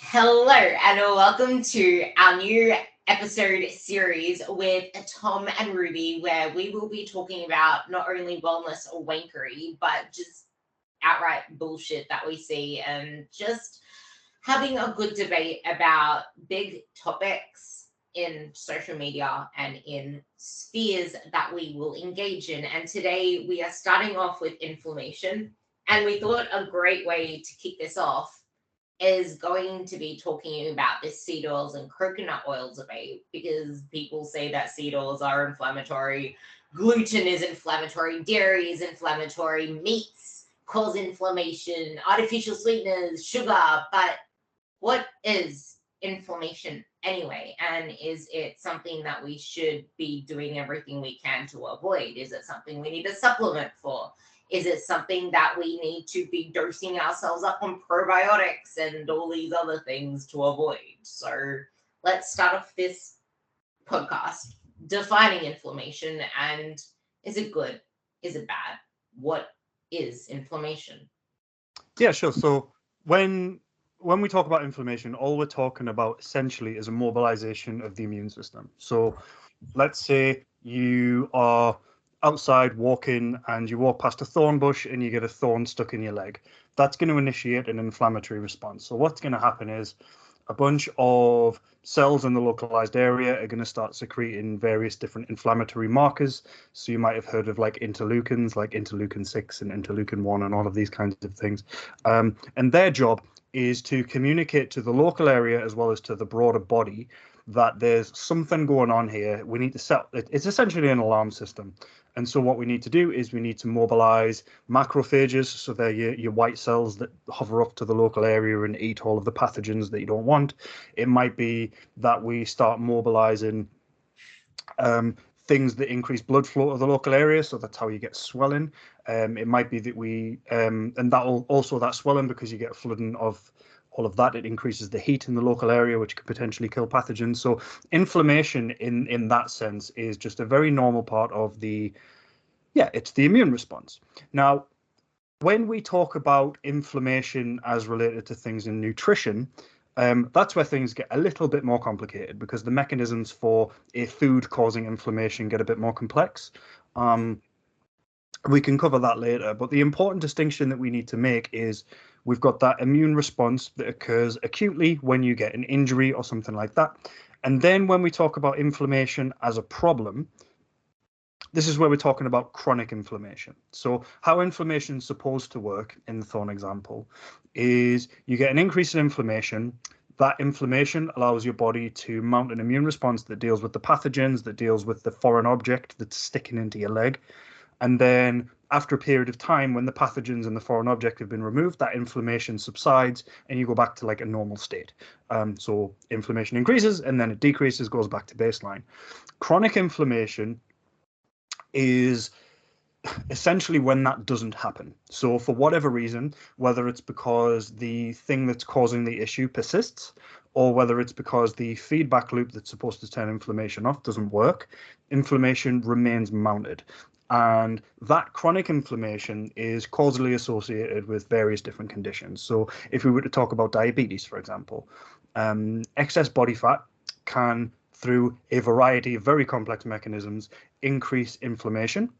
Hello, and welcome to our new episode series with Tom and Ruby, where we will be talking about not only wellness or wankery, but just outright bullshit that we see and just having a good debate about big topics in social media and in spheres that we will engage in. And today we are starting off with inflammation. And we thought a great way to kick this off is going to be talking about this seed oils and coconut oil debate because people say that seed oils are inflammatory, gluten is inflammatory, dairy is inflammatory, meats cause inflammation, artificial sweeteners, sugar. But what is inflammation anyway? And is it something that we should be doing everything we can to avoid? Is it something we need a supplement for? Is it something that we need to be dosing ourselves up on probiotics and all these other things to avoid? So let's start off this podcast defining inflammation, and is it good? Is it bad? What is inflammation? Yeah, sure. So when we talk about inflammation, all we're talking about essentially is a mobilization of the immune system. So let's say you are outside walking and you walk past a thorn bush and you get a thorn stuck in your leg. That's going to initiate an inflammatory response. So what's going to happen is a bunch of cells in the localized area are going to start secreting various different inflammatory markers. So you might have heard of like interleukins, like interleukin 6 and interleukin 1 and all of these kinds of things. And their job is to communicate to the local area as well as to the broader body that there's something going on here. We need to set it's essentially an alarm system. And so what we need to do is we need to mobilize macrophages. So they're your white cells that hover up to the local area and eat all of the pathogens that you don't want. It might be that we start mobilizing things that increase blood flow to the local area. So that's how you get swelling. It might be that and that will also that swelling, because you get flooding of all of that, it increases the heat in the local area, which could potentially kill pathogens. So inflammation in that sense is just a very normal part of it's the immune response. Now, when we talk about inflammation as related to things in nutrition, that's where things get a little bit more complicated, because the mechanisms for a food causing inflammation get a bit more complex. We can cover that later, but the important distinction that we need to make is we've got that immune response that occurs acutely when you get an injury or something like that. And then when we talk about inflammation as a problem, this is where we're talking about chronic inflammation. So how inflammation is supposed to work in the thorn example is you get an increase in inflammation. That inflammation allows your body to mount an immune response that deals with the pathogens, that deals with the foreign object that's sticking into your leg. And then after a period of time, when the pathogens and the foreign object have been removed, that inflammation subsides and you go back to like a normal state. So inflammation increases and then it decreases, goes back to baseline. Chronic inflammation is essentially when that doesn't happen. So for whatever reason, whether it's because the thing that's causing the issue persists, or whether it's because the feedback loop that's supposed to turn inflammation off doesn't work, inflammation remains mounted. And that chronic inflammation is causally associated with various different conditions. So if we were to talk about diabetes, for example, excess body fat can, through a variety of very complex mechanisms, increase inflammation.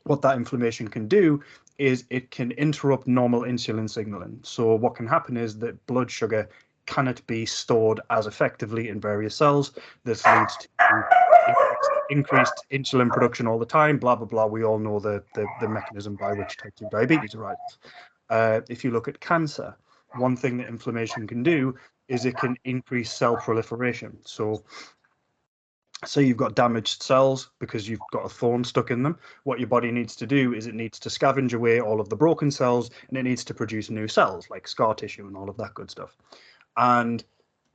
What that inflammation can do is it can interrupt normal insulin signaling. So what can happen is that blood sugar cannot be stored as effectively in various cells. This leads to increased insulin production all the time, blah, blah, blah. We all know the mechanism by which type 2 diabetes arises. If you look at cancer, one thing that inflammation can do is it can increase cell proliferation. So you've got damaged cells because you've got a thorn stuck in them. What your body needs to do is it needs to scavenge away all of the broken cells, and it needs to produce new cells like scar tissue and all of that good stuff. And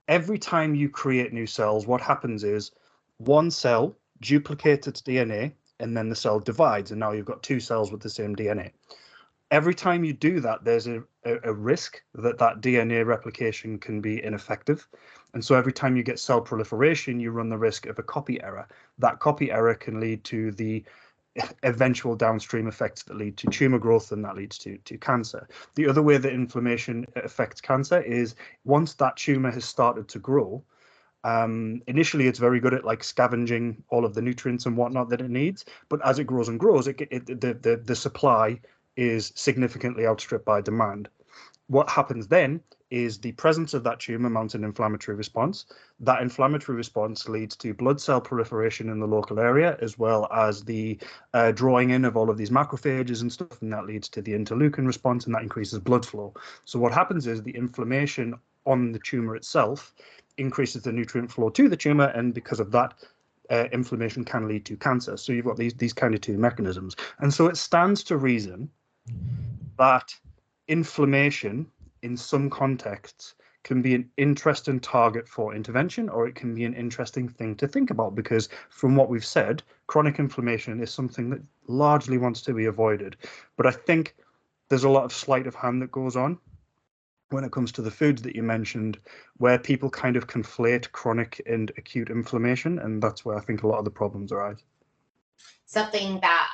every time you create new cells, what happens is one cell duplicates its DNA and then the cell divides, and now you've got two cells with the same DNA. Every time you do that, there's a risk that DNA replication can be ineffective. And so every time you get cell proliferation, you run the risk of a copy error. That copy error can lead to the eventual downstream effects that lead to tumor growth, and that leads to cancer. The other way that inflammation affects cancer is once that tumor has started to grow, initially it's very good at like scavenging all of the nutrients and whatnot that it needs, but as it grows and grows, the supply is significantly outstripped by demand. What happens then is the presence of that tumor mounts an inflammatory response. That inflammatory response leads to blood cell proliferation in the local area, as well as the drawing in of all of these macrophages and stuff, and that leads to the interleukin response, and that increases blood flow. So what happens is the inflammation on the tumor itself increases the nutrient flow to the tumor, and because of that, inflammation can lead to cancer. So you've got these kind of two mechanisms. And so it stands to reason that inflammation in some contexts can be an interesting target for intervention, or it can be an interesting thing to think about, because from what we've said, chronic inflammation is something that largely wants to be avoided. But I think there's a lot of sleight of hand that goes on when it comes to the foods that you mentioned, where people kind of conflate chronic and acute inflammation, and that's where I think a lot of the problems arise. Something that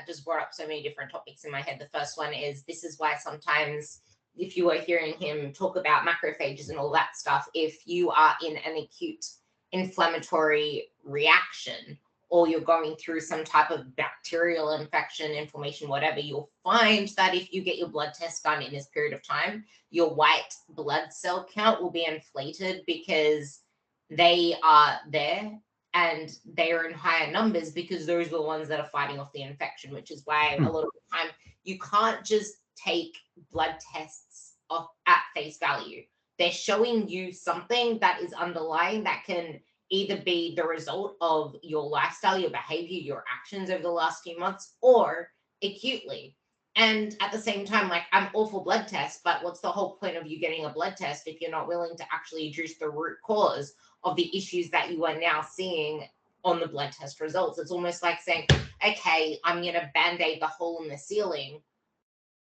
just brought up so many different topics in my head. The first one is, this is why sometimes if you were hearing him talk about macrophages and all that stuff, if you are in an acute inflammatory reaction, or you're going through some type of bacterial infection, inflammation, whatever, you'll find that if you get your blood test done in this period of time, your white blood cell count will be inflated because they are there and they are in higher numbers because those are the ones that are fighting off the infection, which is why a lot of the time you can't just take blood tests off at face value. They're showing you something that is underlying that can either be the result of your lifestyle, your behavior, your actions over the last few months, or acutely. And at the same time, like, I'm all for blood tests, but what's the whole point of you getting a blood test if you're not willing to actually address the root cause of the issues that you are now seeing on the blood test results? It's almost like saying, okay, I'm going to band-aid the hole in the ceiling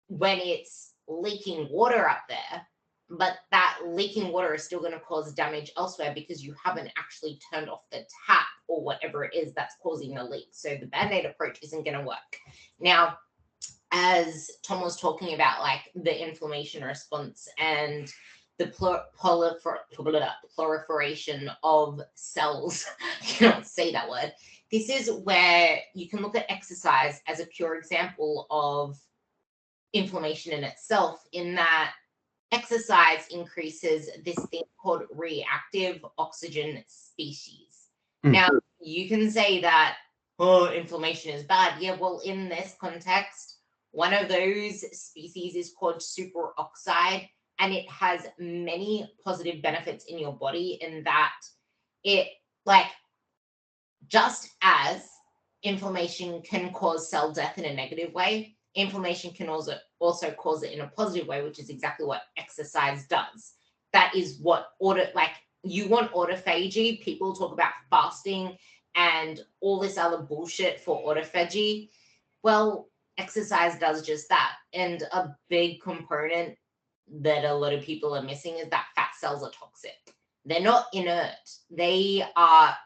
when it's leaking water up there, but that leaking water is still going to cause damage elsewhere because you haven't actually turned off the tap or whatever it is that's causing the leak. So the band-aid approach isn't going to work. Now, as Tom was talking about, like the inflammation response and the proliferation of cells, I cannot say that word. This is where you can look at exercise as a pure example of inflammation in itself, in that exercise increases this thing called reactive oxygen species. Now, you can say that, oh, inflammation is bad. Yeah, well, in this context, one of those species is called superoxide, and it has many positive benefits in your body in that it, like, just as inflammation can cause cell death in a negative way, inflammation can also cause it in a positive way, which is exactly what exercise does. That is what you want autophagy. People talk about fasting and all this other bullshit for autophagy. Well, exercise does just that. And a big component that a lot of people are missing is that fat cells are toxic. They're not inert. They are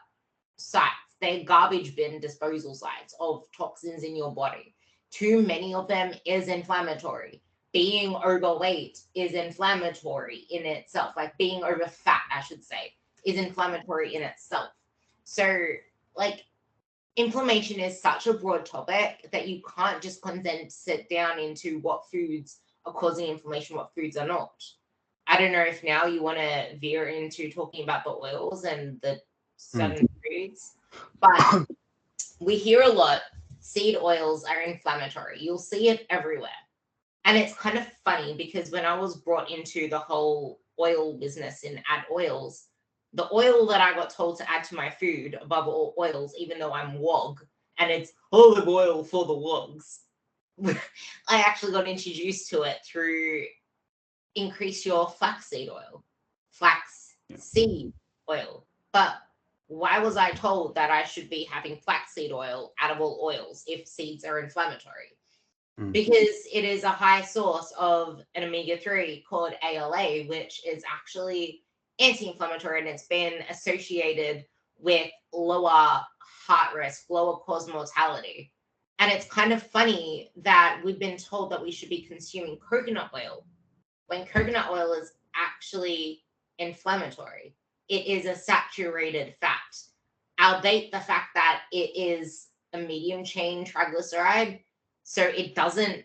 sites. They're garbage bin disposal sites of toxins in your body. Too many of them is inflammatory. Being overweight is inflammatory in itself. Like being over fat, I should say, is inflammatory in itself. So, like, inflammation is such a broad topic that you can't just condense it down into what foods are causing inflammation, what foods are not. I don't know if now you want to veer into talking about the oils and the certain foods, but we hear a lot, seed oils are inflammatory. You'll see it everywhere. And it's kind of funny because when I was brought into the whole oil business and add oils, the oil that I got told to add to my food above all oils, even though I'm WOG, and it's olive oil for the WOGs, I actually got introduced to it through increase your flaxseed oil. But why was I told that I should be having flaxseed oil out of all oils if seeds are inflammatory? Because it is a high source of an omega-3 called ALA, which is actually anti-inflammatory, and it's been associated with lower heart risk, lower cause mortality. And it's kind of funny that we've been told that we should be consuming coconut oil when coconut oil is actually inflammatory. It is a saturated fat, albeit the fact that it is a medium chain triglyceride. So it doesn't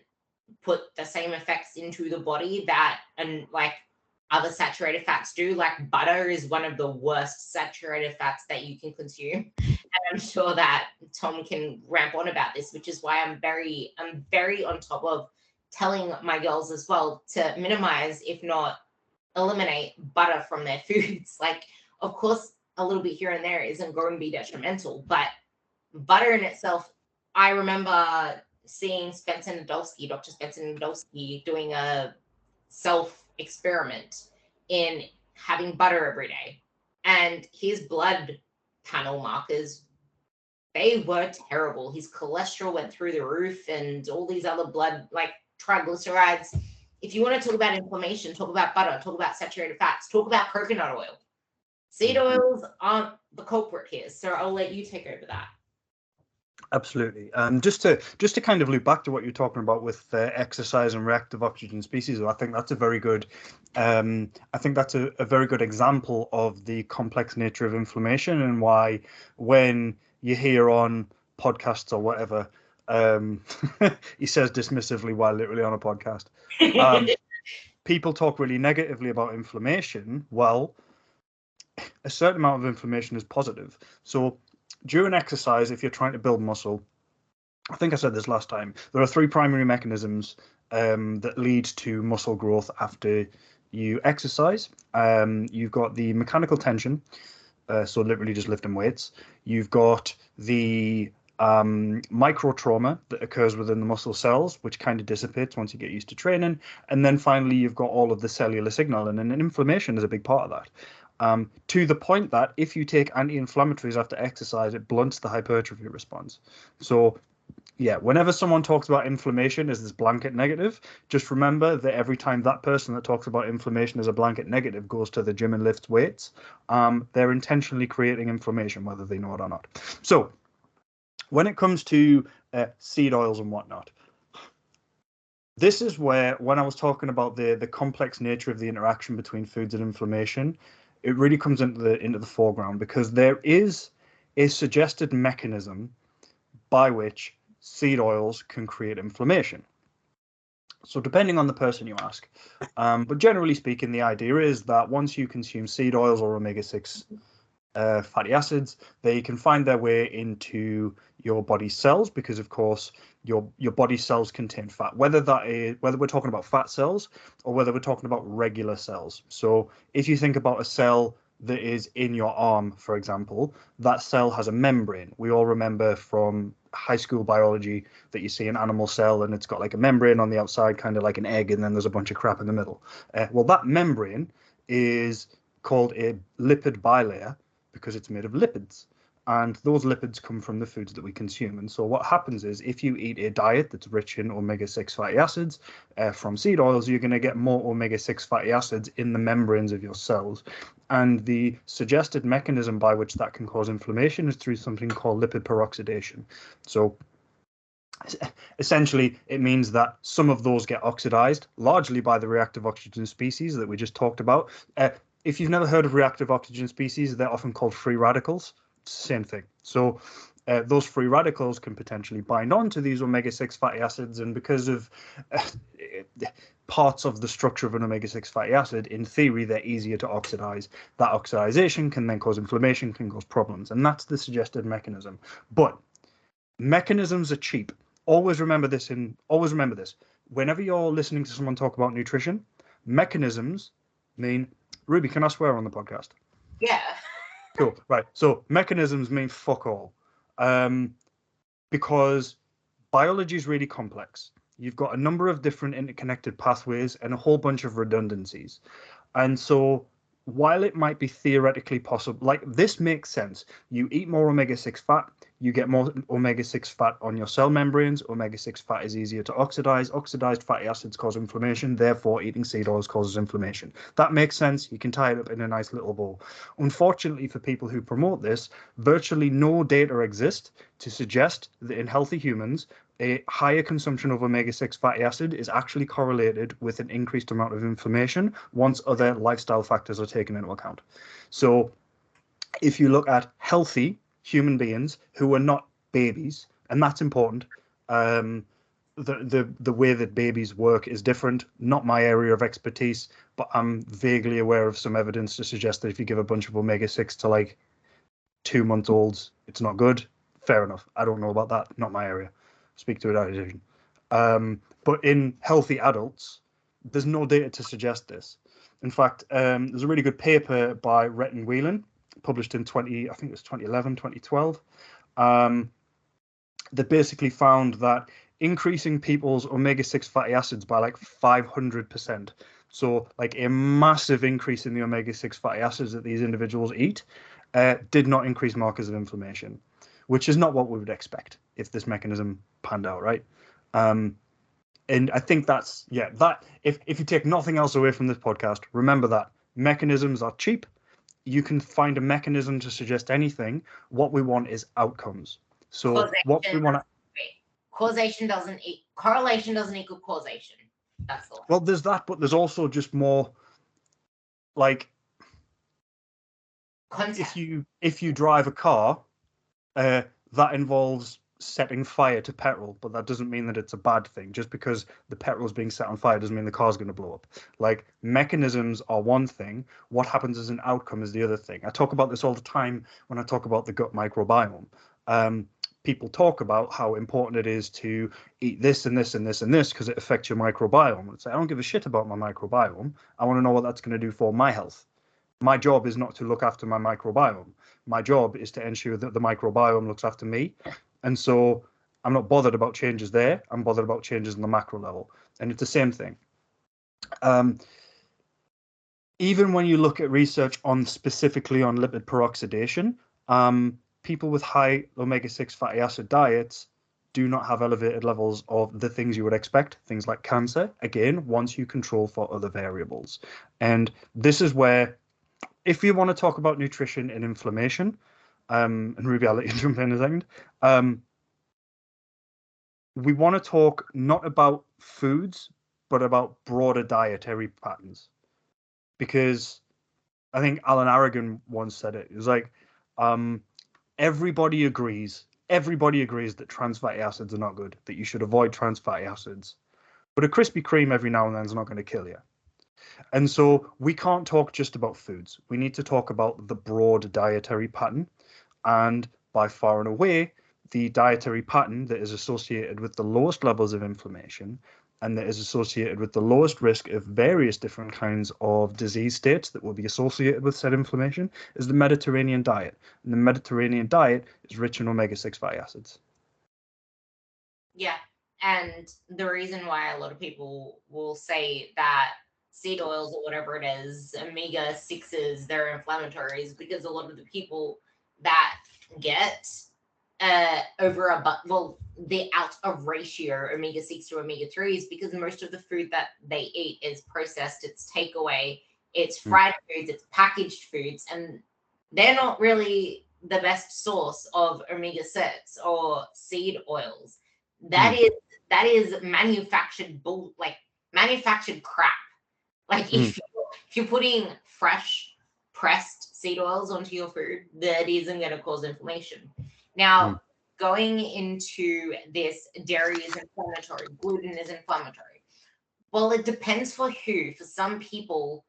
put the same effects into the body that and like other saturated fats do. Like butter is one of the worst saturated fats that you can consume. And I'm sure that Tom can ramp on about this, which is why I'm very on top of telling my girls as well to minimize, if not eliminate, butter from their foods. Like, of course, a little bit here and there isn't going to be detrimental, but butter in itself, I remember seeing Dr. Spencer Nadolsky, doing a self experiment in having butter every day. And his blood panel markers, they were terrible. His cholesterol went through the roof and all these other blood, like triglycerides. If you want to talk about inflammation, talk about butter, talk about saturated fats, talk about coconut oil. Seed oils aren't the culprit here. So I'll let you take over that. Absolutely. Just to kind of loop back to what you're talking about with exercise and reactive oxygen species, I think that's a very good a very good example of the complex nature of inflammation, and why when you hear on podcasts or whatever, he says dismissively while literally on a podcast, people talk really negatively about inflammation. Well, a certain amount of inflammation is positive. So during exercise, if you're trying to build muscle, I think I said this last time, there are three primary mechanisms that lead to muscle growth after you exercise. You've got the mechanical tension, so literally just lifting weights. You've got the micro trauma that occurs within the muscle cells, which kind of dissipates once you get used to training. And then finally, you've got all of the cellular signaling, and inflammation is a big part of that. To the point that if you take anti-inflammatories after exercise, it blunts the hypertrophy response. So yeah, whenever someone talks about inflammation as this blanket negative, just remember that every time that person that talks about inflammation as a blanket negative goes to the gym and lifts weights, they're intentionally creating inflammation, whether they know it or not. So when it comes to seed oils and whatnot, this is where, when I was talking about the complex nature of the interaction between foods and inflammation, it really comes into the foreground, because there is a suggested mechanism by which seed oils can create inflammation. So depending on the person you ask, but generally speaking, the idea is that once you consume seed oils or omega-6 fatty acids, they can find their way into your body cells, because of course your body cells contain fat, whether we're talking about fat cells or whether we're talking about regular cells. So if you think about a cell that is in your arm, for example, that cell has a membrane. We all remember from high school biology that you see an animal cell and it's got like a membrane on the outside, kind of like an egg, and then there's a bunch of crap in the middle. Well, that membrane is called a lipid bilayer because it's made of lipids. And those lipids come from the foods that we consume. And so what happens is, if you eat a diet that's rich in omega-6 fatty acids from seed oils, you're going to get more omega-6 fatty acids in the membranes of your cells. And the suggested mechanism by which that can cause inflammation is through something called lipid peroxidation. So essentially, it means that some of those get oxidized, largely by the reactive oxygen species that we just talked about. If you've never heard of reactive oxygen species, they're often called free radicals. Same thing. So those free radicals can potentially bind on to these omega-6 fatty acids, and because of parts of the structure of an omega-6 fatty acid, in theory, they're easier to oxidize. That oxidization can then cause inflammation, can cause problems, and that's the suggested mechanism. But mechanisms are cheap. Always remember this. Whenever you're listening to someone talk about nutrition, mechanisms mean... Ruby, can I swear on the podcast? Yeah. Cool. Right. So mechanisms mean fuck all, because biology is really complex. You've got a number of different interconnected pathways and a whole bunch of redundancies. And so while it might be theoretically possible, like this makes sense. You eat more omega-6 fat, you get more omega-6 fat on your cell membranes. Omega-6 fat is easier to oxidize. Oxidized fatty acids cause inflammation. Therefore, eating seed oils causes inflammation. That makes sense. You can tie it up in a nice little bowl. Unfortunately, for people who promote this, virtually no data exists to suggest that in healthy humans, a higher consumption of omega-6 fatty acid is actually correlated with an increased amount of inflammation once other lifestyle factors are taken into account. So if you look at healthy human beings who are not babies, and that's important, the way that babies work is different. Not my area of expertise, but I'm vaguely aware of some evidence to suggest that if you give a bunch of omega-6 to like 2-month-olds, it's not good. Fair enough. I don't know about that. Not my area. Speak to a dietitian. But in healthy adults, there's no data to suggest this. In fact, there's a really good paper by Rhett and Whelan, published in I think it was 2011, 2012, that basically found that increasing people's omega-6 fatty acids by like 500%. So like a massive increase in the omega-6 fatty acids that these individuals eat did not increase markers of inflammation, which is not what we would expect if this mechanism panned out, right? And I think that's, that if you take nothing else away from this podcast, remember that mechanisms are cheap. You can find a mechanism to suggest anything. What we want is outcomes. So what we want to... Correlation doesn't equal causation. That's the one. Well, there's that, but there's also just more like concept. If you drive a car, that involves setting fire to petrol, but that doesn't mean that it's a bad thing. Just because the petrol is being set on fire doesn't mean the car's going to blow up. Like, mechanisms are one thing. What happens as an outcome is the other thing. I talk about this all the time when I talk about the gut microbiome. People talk about how important it is to eat this and this and this and this because it affects your microbiome. It's like, I don't give a shit about my microbiome. I want to know what that's going to do for my health. My job is not to look after my microbiome. My job is to ensure that the microbiome looks after me. And so I'm not bothered about changes there. I'm bothered about changes on the macro level. And it's the same thing. Even when you look at research on specifically on lipid peroxidation, people with high omega-6 fatty acid diets do not have elevated levels of the things you would expect, things like cancer, again, once you control for other variables. And this is where, if you want to talk about nutrition and inflammation, and Ruby, I'll let you jump in a second, we want to talk not about foods, but about broader dietary patterns. Because I think Alan Aragon once said it. It was like, everybody agrees that trans fatty acids are not good, that you should avoid trans fatty acids. But a Krispy Kreme every now and then is not going to kill you. And so we can't talk just about foods. We need to talk about the broad dietary pattern. And by far and away, the dietary pattern that is associated with the lowest levels of inflammation and that is associated with the lowest risk of various different kinds of disease states that will be associated with said inflammation is the Mediterranean diet. And the Mediterranean diet is rich in omega-6 fatty acids. Yeah. And the reason why a lot of people will say that seed oils or whatever it is, omega-6s, they're inflammatory is because a lot of the people that get the out of ratio omega-6 to omega-3s because most of the food that they eat is processed, it's takeaway, it's fried foods, it's packaged foods, and they're not really the best source of omega-6 or seed oils. That is manufactured manufactured crap. Like if you're putting fresh pressed seed oils onto your food, that isn't going to cause inflammation. Now, going into this, dairy is inflammatory, gluten is inflammatory. Well, it depends for who. For some people,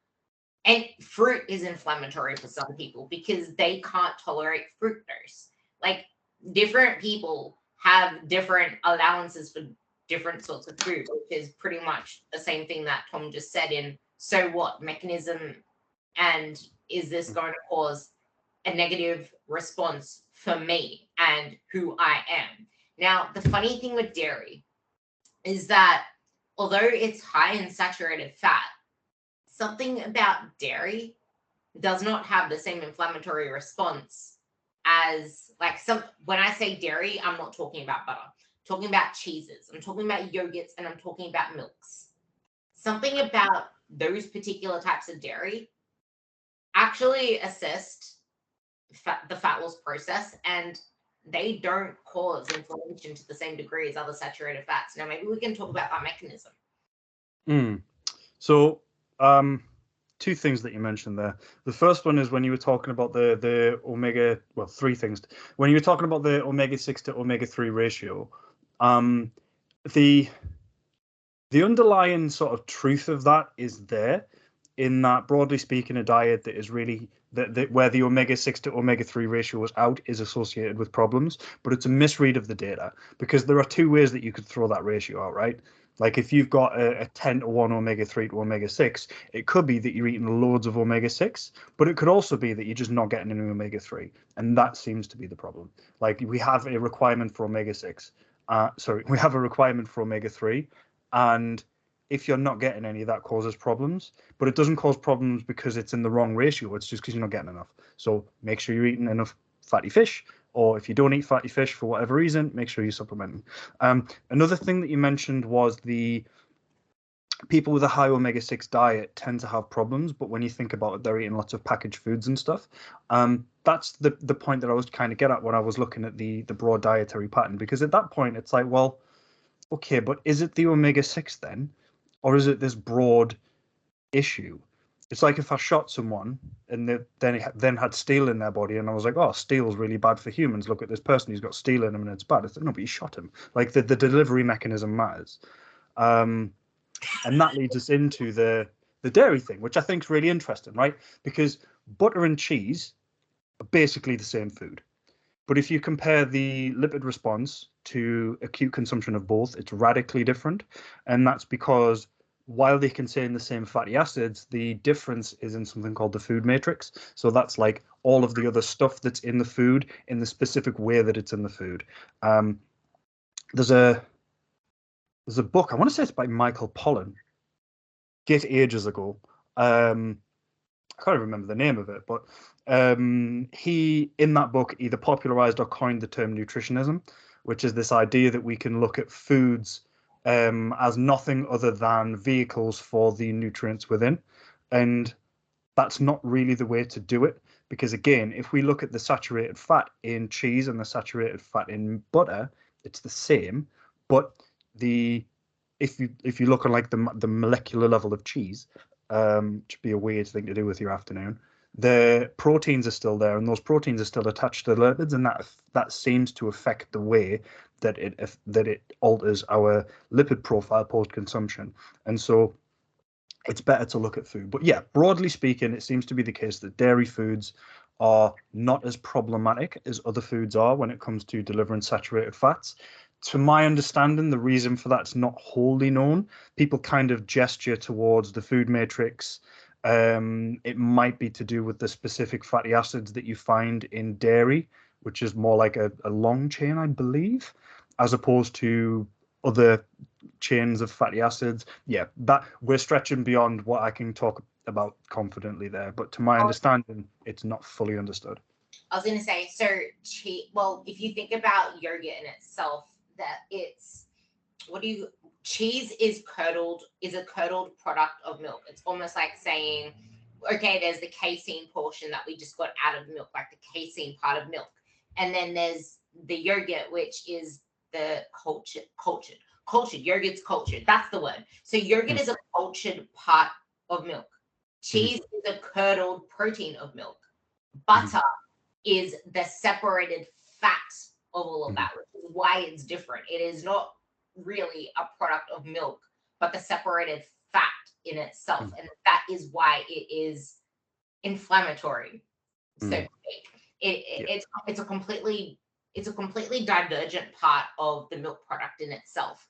and fruit is inflammatory for some people because they can't tolerate fructose. Like, different people have different allowances for different sorts of food, which is pretty much the same thing that Tom just said in so what mechanism, and is this going to cause a negative response for me and who I am. Now, the funny thing with dairy is that although it's high in saturated fat, something about dairy does not have the same inflammatory response as like when I say dairy, I'm not talking about butter. I'm talking about cheeses. I'm talking about yogurts, and I'm talking about milks. Something about those particular types of dairy actually assist the fat loss process, and they don't cause inflammation to the same degree as other saturated fats. Now, maybe we can talk about that mechanism. So, two things that you mentioned there. The first one is when you were talking about the omega, well, three things. When you were talking about the omega-6 to omega-3 ratio, the underlying sort of truth of that is there, in that, broadly speaking, a diet that is really that where the omega-6 to omega-3 ratio is out is associated with problems, but it's a misread of the data, because there are two ways that you could throw that ratio out, right? Like if you've got a 10 to 1 omega-3 to omega-6, it could be that you're eating loads of omega-6, but it could also be that you're just not getting any omega-3. And that seems to be the problem. Like we have a requirement for omega-6. We have a requirement for omega-3. And if you're not getting any, that causes problems. But it doesn't cause problems because it's in the wrong ratio. It's just because you're not getting enough. So make sure you're eating enough fatty fish. Or if you don't eat fatty fish for whatever reason, make sure you supplement them. Another thing that you mentioned was the people with a high omega-6 diet tend to have problems, but when you think about it, they're eating lots of packaged foods and stuff. That's the point that I was kind of getting at when I was looking at the broad dietary pattern, because at that point it's like, well, okay, but is it the omega-6 then, or is it this broad issue? It's like if I shot someone and they then had steel in their body, and I was like, oh, steel's really bad for humans. Look at this person, he's got steel in him and it's bad. It's like, no, but you shot him. Like the delivery mechanism matters. And that leads us into the dairy thing, which I think is really interesting, right? Because butter and cheese are basically the same food. But if you compare the lipid response to acute consumption of both, it's radically different. And that's because while they contain the same fatty acids, the difference is in something called the food matrix. So that's like all of the other stuff that's in the food in the specific way that it's in the food. There's a book, I want to say it's by Michael Pollan, get ages ago. I can't remember the name of it, but he, in that book, either popularized or coined the term nutritionism, which is this idea that we can look at foods as nothing other than vehicles for the nutrients within. And that's not really the way to do it, because again, if we look at the saturated fat in cheese and the saturated fat in butter, it's the same, but if you look on like the molecular level of cheese, which would be a weird thing to do with your afternoon, the proteins are still there, and those proteins are still attached to the lipids, and that seems to affect the way that it alters our lipid profile post consumption. And so it's better to look at food. But yeah, broadly speaking, it seems to be the case that dairy foods are not as problematic as other foods are when it comes to delivering saturated fats. To my understanding, the reason for that's not wholly known. People kind of gesture towards the food matrix. It might be to do with the specific fatty acids that you find in dairy, which is more like a long chain, I believe, as opposed to other chains of fatty acids. Yeah, that we're stretching beyond what I can talk about confidently there, but to my understanding, it's not fully understood. I was going to say, so well, if you think about yogurt in itself, that it's cheese is a curdled product of milk. It's almost like saying, okay, there's the casein portion that we just got out of milk, like the casein part of milk, and then there's the yogurt, which is the cultured yogurt's cultured. That's the word. So yogurt is a cultured part of milk. Cheese is a curdled protein of milk. Butter is the separated fat of all of that, which is why it's different. It is not really a product of milk, but the separated fat in itself. And that is why it is inflammatory. So it's a completely divergent part of the milk product in itself.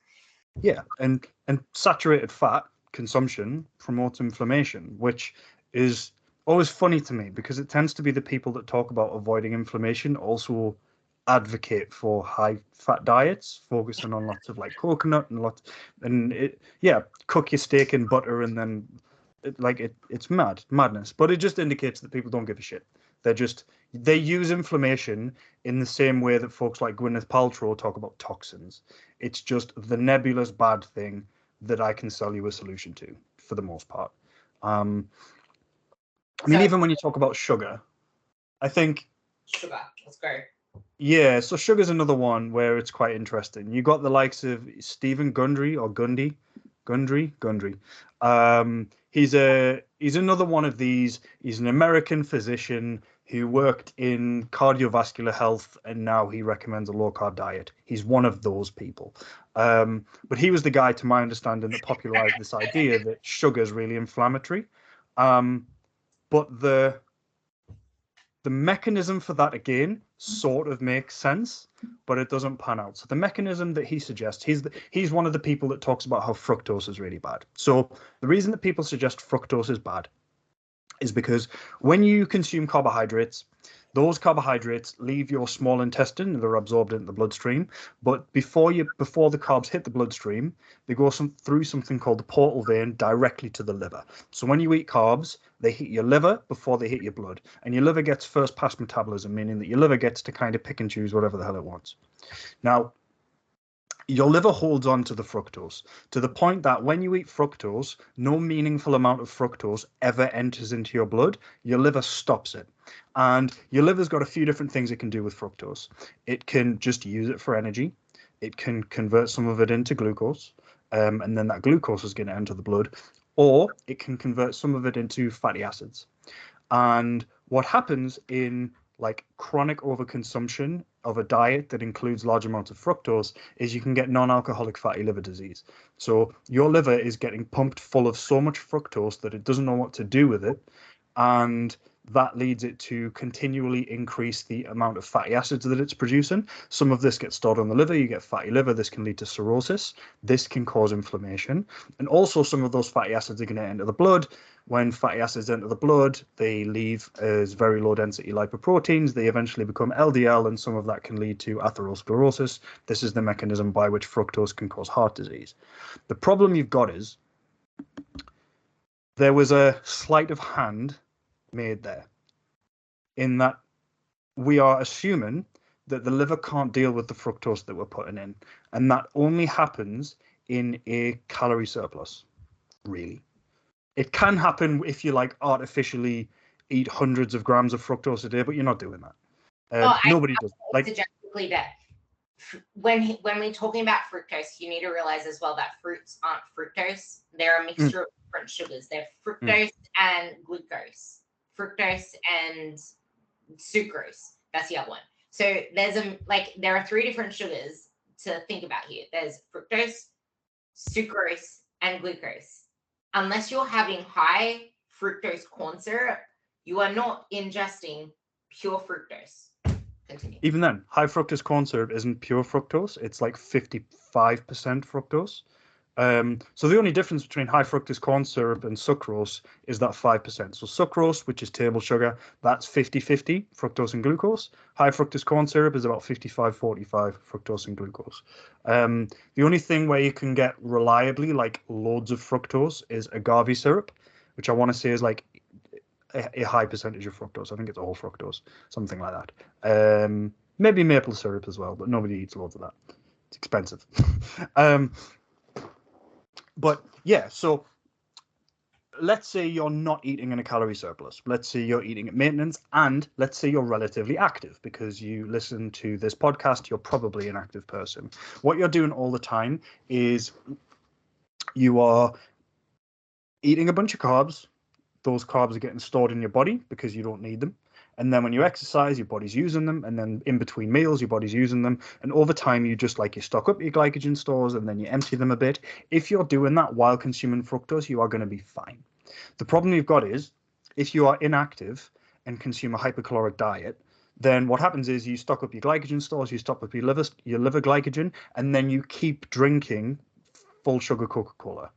Yeah, and saturated fat consumption promotes inflammation, which is always funny to me, because it tends to be the people that talk about avoiding inflammation also advocate for high fat diets, focusing on lots of like coconut and cook your steak in butter and then it's madness. But it just indicates that people don't give a shit. They use inflammation in the same way that folks like Gwyneth Paltrow talk about toxins. It's just the nebulous bad thing that I can sell you a solution to, for the most part. I mean, even when you talk about sugar, I think sugar. Let's go. Yeah, so sugar's another one where it's quite interesting. You got the likes of Stephen Gundry or Gundry. He's another one of these. He's an American physician who worked in cardiovascular health, and now he recommends a low carb diet. He's one of those people. But he was the guy, to my understanding, that popularized this idea that sugar is really inflammatory. But the mechanism for that, again, sort of makes sense, but it doesn't pan out. So the mechanism that he suggests, he's one of the people that talks about how fructose is really bad. So the reason that people suggest fructose is bad is because when you consume carbohydrates, those carbohydrates leave your small intestine, they're absorbed into the bloodstream. But before the carbs hit the bloodstream, they go through something called the portal vein directly to the liver. So when you eat carbs, they hit your liver before they hit your blood. And your liver gets first pass metabolism, meaning that your liver gets to kind of pick and choose whatever the hell it wants. Now, your liver holds on to the fructose to the point that when you eat fructose, no meaningful amount of fructose ever enters into your blood. Your liver stops it. And your liver's got a few different things it can do with fructose. It can just use it for energy. It can convert some of it into glucose. And then that glucose is going to enter the blood. Or it can convert some of it into fatty acids. And what happens in like chronic overconsumption of a diet that includes large amounts of fructose is you can get non-alcoholic fatty liver disease. So your liver is getting pumped full of so much fructose that it doesn't know what to do with it. And that leads it to continually increase the amount of fatty acids that it's producing. Some of this gets stored on the liver. You get fatty liver. This can lead to cirrhosis. This can cause inflammation. And also some of those fatty acids are going to enter the blood. When fatty acids enter the blood, they leave as very low density lipoproteins. They eventually become LDL, and some of that can lead to atherosclerosis. This is the mechanism by which fructose can cause heart disease. The problem you've got is there was a sleight of hand made there, in that we are assuming that the liver can't deal with the fructose that we're putting in, and that only happens in a calorie surplus. Really, it can happen if you like artificially eat hundreds of grams of fructose a day, but you're not doing that. Nobody does. Like Statistically, that when we're talking about fructose, you need to realize as well that fruits aren't fructose. They're a mixture of different sugars. They're fructose and glucose. Fructose and sucrose. That's the other one. So there are three different sugars to think about here. There's fructose, sucrose, and glucose. Unless you're having high fructose corn syrup, you are not ingesting pure fructose. Continue. Even then, high fructose corn syrup isn't pure fructose. It's like 55% fructose. So the only difference between high fructose corn syrup and sucrose is that 5%. So sucrose, which is table sugar, that's 50-50 fructose and glucose. High fructose corn syrup is about 55-45 fructose and glucose. The only thing where you can get reliably like loads of fructose is agave syrup, which I want to say is like a high percentage of fructose. I think it's all fructose, something like that. Maybe maple syrup as well, but nobody eats loads of that. It's expensive. But yeah, so let's say you're not eating in a calorie surplus. Let's say you're eating at maintenance, and let's say you're relatively active because you listen to this podcast. You're probably an active person. What you're doing all the time is you are eating a bunch of carbs. Those carbs are getting stored in your body because you don't need them. And then when you exercise, your body's using them. And then in between meals, your body's using them. And over time, you stock up your glycogen stores and then you empty them a bit. If you're doing that while consuming fructose, you are going to be fine. The problem you've got is if you are inactive and consume a hypercaloric diet, then what happens is you stock up your glycogen stores, you stock up your liver glycogen, and then you keep drinking full sugar Coca-Cola.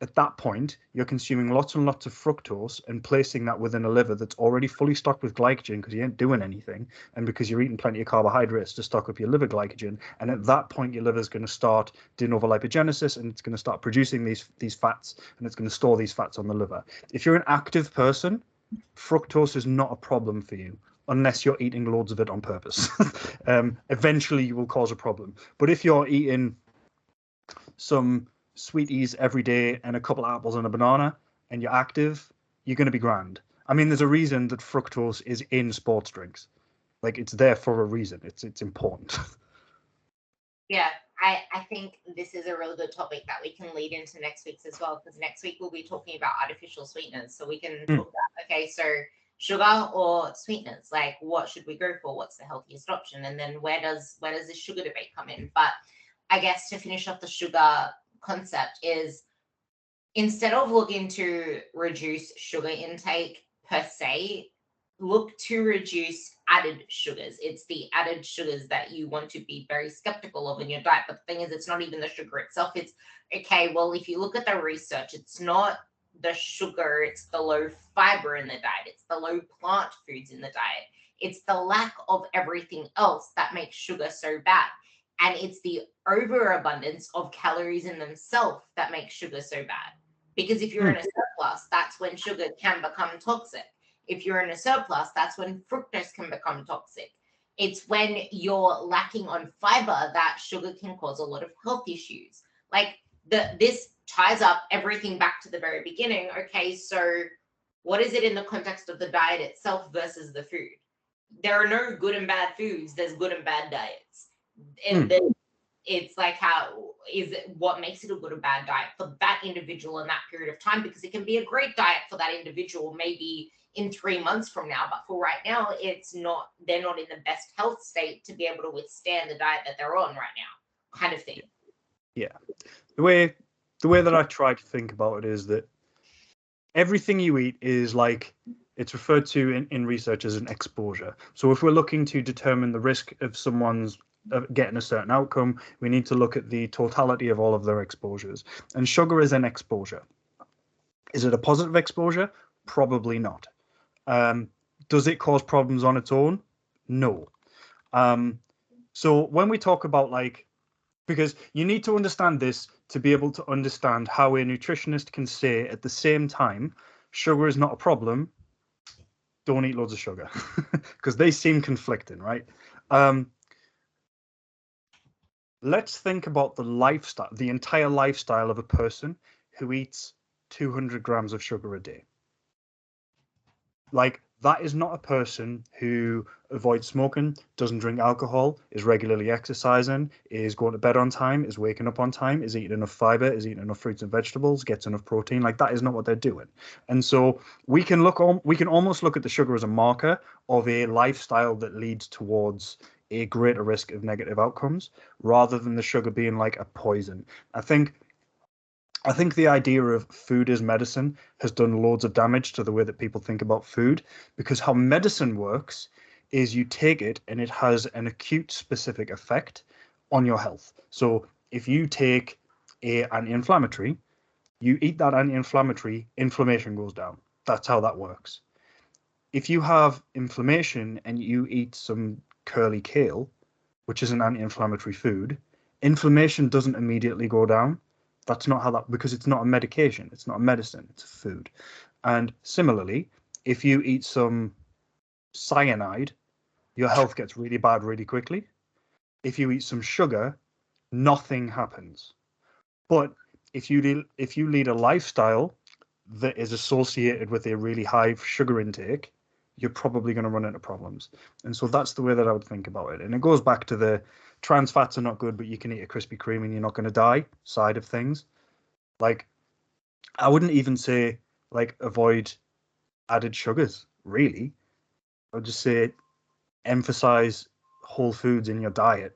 at that point, you're consuming lots and lots of fructose and placing that within a liver that's already fully stocked with glycogen because you ain't doing anything, and because you're eating plenty of carbohydrates to stock up your liver glycogen. And at that point, your liver is going to start de novo lipogenesis, and it's going to start producing these fats, and it's going to store these fats on the liver. If you're an active person, fructose is not a problem for you unless you're eating loads of it on purpose. Eventually, you will cause a problem. But if you're eating some sweeties every day and a couple of apples and a banana and you're active, you're going to be grand. I mean, there's a reason that fructose is in sports drinks. Like, it's there for a reason. It's important. Yeah, I think this is a really good topic that we can lead into next week's as well, because next week we'll be talking about artificial sweeteners. So we can talk about, okay, so sugar or sweeteners, like what should we go for? What's the healthiest option? And then where does the sugar debate come in? But I guess to finish off the sugar concept is, instead of looking to reduce sugar intake per se, look to reduce added sugars. It's the added sugars that you want to be very skeptical of in your diet. But the thing is, it's not even the sugar itself. It's, okay, well, if you look at the research, it's not the sugar, it's the low fiber in the diet, it's the low plant foods in the diet, it's the lack of everything else that makes sugar so bad. And it's the overabundance of calories in themselves that makes sugar so bad. Because if you're in a surplus, that's when sugar can become toxic. If you're in a surplus, that's when fructose can become toxic. It's when you're lacking on fiber that sugar can cause a lot of health issues. Like, this ties up everything back to the very beginning. Okay, so what is it in the context of the diet itself versus the food? There are no good and bad foods. There's good and bad diets. And then it's like, how is it, what makes it a good or bad diet for that individual in that period of time? Because it can be a great diet for that individual maybe in 3 months from now, but for right now, it's not, they're not in the best health state to be able to withstand the diet that they're on right now, kind of thing. Yeah. The way that I try to think about it is that everything you eat is like, it's referred to in research as an exposure. So if we're looking to determine the risk of someone's getting a certain outcome, we need to look at the totality of all of their exposures. And sugar is an exposure. Is it a positive exposure? Probably not. Does it cause problems on its own? No. So when we talk about, like, because you need to understand this to be able to understand how a nutritionist can say at the same time, sugar is not a problem, don't eat loads of sugar, because they seem conflicting, right? Let's think about the lifestyle, the entire lifestyle of a person who eats 200 grams of sugar a day. Like, that is not a person who avoids smoking, doesn't drink alcohol, is regularly exercising, is going to bed on time, is waking up on time, is eating enough fiber, is eating enough fruits and vegetables, gets enough protein. Like, that is not what they're doing. And so we can almost look at the sugar as a marker of a lifestyle that leads towards a greater risk of negative outcomes, rather than the sugar being like a poison. I think the idea of food as medicine has done loads of damage to the way that people think about food, because how medicine works is you take it and it has an acute specific effect on your health. So if you take an anti-inflammatory, you eat that anti-inflammatory, inflammation goes down. That's how that works. If you have inflammation and you eat some curly kale, which is an anti-inflammatory food, inflammation doesn't immediately go down. That's not how that, because it's not a medication, it's not a medicine, it's a food. And similarly, if you eat some cyanide, your health gets really bad really quickly. If you eat some sugar, nothing happens. But if you lead a lifestyle that is associated with a really high sugar intake, you're probably going to run into problems. And so that's the way that I would think about it. And it goes back to the trans fats are not good, but you can eat a Krispy Kreme and you're not going to die side of things. Like, I wouldn't even say, like, avoid added sugars, really. I would just say emphasize whole foods in your diet.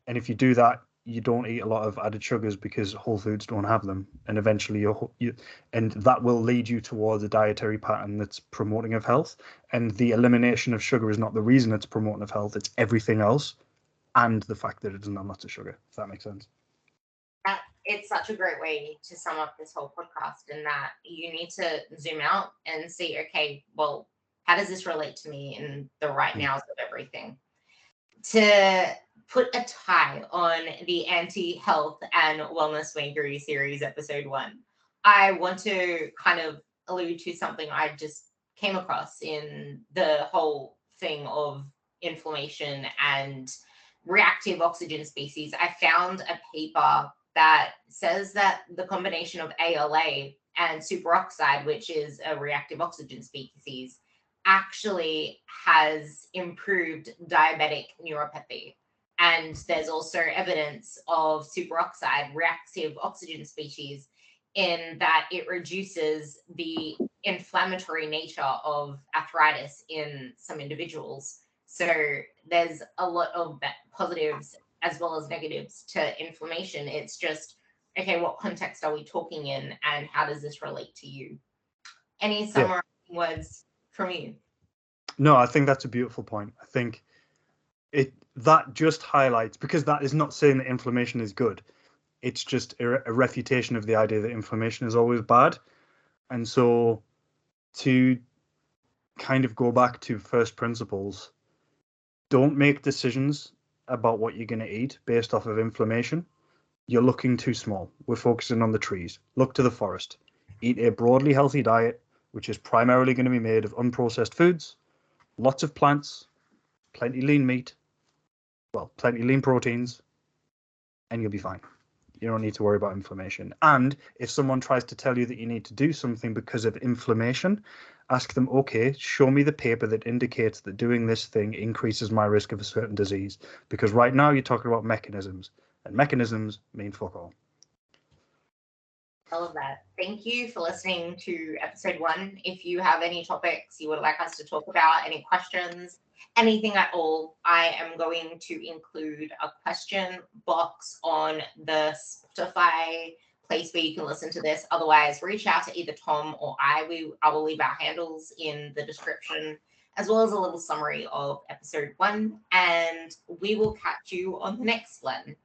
And if you do that, you don't eat a lot of added sugars because whole foods don't have them. And eventually and that will lead you towards a dietary pattern that's promoting of health. And the elimination of sugar is not the reason it's promoting of health. It's everything else and the fact that it doesn't have lots of sugar, if that makes sense. it's such a great way to sum up this whole podcast, in that you need to zoom out and see, okay, well, how does this relate to me in the right nows of everything? To put a tie on the anti-health and wellness Wank3ry series episode 1, I want to kind of allude to something I just came across in the whole thing of inflammation and reactive oxygen species. I found a paper that says that the combination of ALA and superoxide, which is a reactive oxygen species, actually has improved diabetic neuropathy. And there's also evidence of superoxide, reactive oxygen species, in that it reduces the inflammatory nature of arthritis in some individuals. So there's a lot of positives as well as negatives to inflammation. It's just, okay, what context are we talking in, and how does this relate to you? Any summarizing words from you? No, I think that's a beautiful point. I think that just highlights, because that is not saying that inflammation is good. It's just a refutation of the idea that inflammation is always bad. And so to kind of go back to first principles, don't make decisions about what you're going to eat based off of inflammation. You're looking too small. We're focusing on the trees. Look to the forest. Eat a broadly healthy diet, which is primarily going to be made of unprocessed foods, lots of plants, plenty lean meat, plenty lean proteins, and you'll be fine. You don't need to worry about inflammation. And if someone tries to tell you that you need to do something because of inflammation, ask them, okay, show me the paper that indicates that doing this thing increases my risk of a certain disease. Because right now you're talking about mechanisms, and mechanisms mean fuck all. I love that. Thank you for listening to episode 1. If you have any topics you would like us to talk about, any questions, anything at all, I am going to include a question box on the Spotify place where you can listen to this. Otherwise, reach out to either Tom or I will leave our handles in the description, as well as a little summary of episode 1, and we will catch you on the next one.